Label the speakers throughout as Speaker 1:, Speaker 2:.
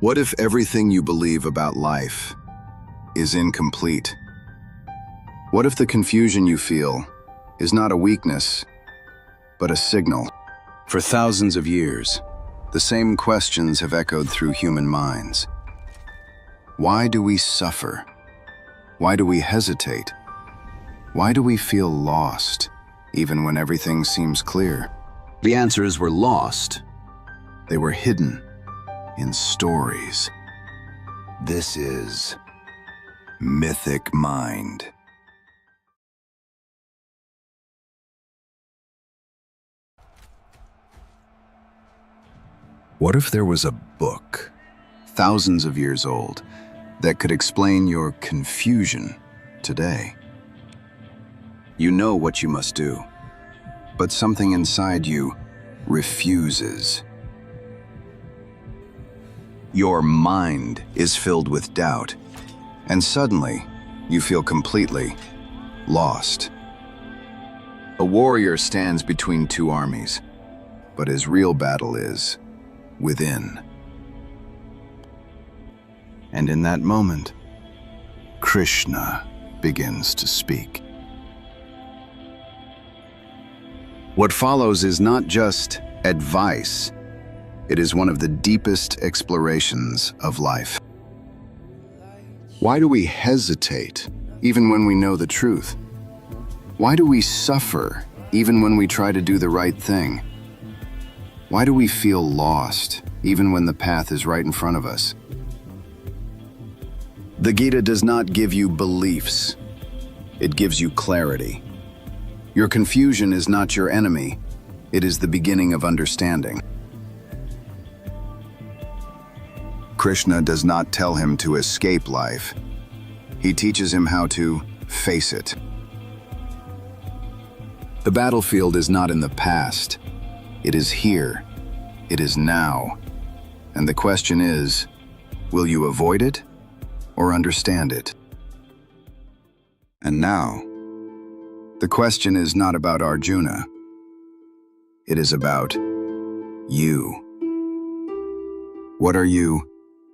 Speaker 1: What if everything you believe about life is incomplete? What if the confusion you feel is not a weakness, but a signal? For thousands of years, the same questions have echoed through human minds. Why do we suffer? Why do we hesitate? Why do we feel lost, even when everything seems clear? The answers were lost. They were hidden in stories. This is Mythic Mind. What if there was a book, thousands of years old, that could explain your confusion today? You know what you must do, but something inside you refuses. Your mind is filled with doubt, and suddenly you feel completely lost. A warrior stands between two armies, but his real battle is within. And in that moment, Krishna begins to speak. What follows is not just advice. It is one of the deepest explorations of life. Why do we hesitate even when we know the truth? Why do we suffer even when we try to do the right thing? Why do we feel lost even when the path is right in front of us? The Gita does not give you beliefs. It gives you clarity. Your confusion is not your enemy. It is the beginning of understanding. Krishna does not tell him to escape life. He teaches him how to face it. The battlefield is not in the past. It is here. It is now. And the question is, will you avoid it or understand it? And now, the question is not about Arjuna. It is about you. What are you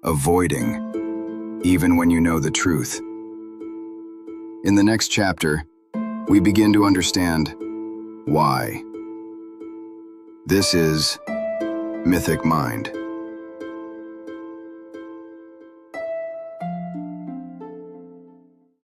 Speaker 1: avoiding, even when you know the truth? In the next chapter, we begin to understand why. This is Mythic Mind.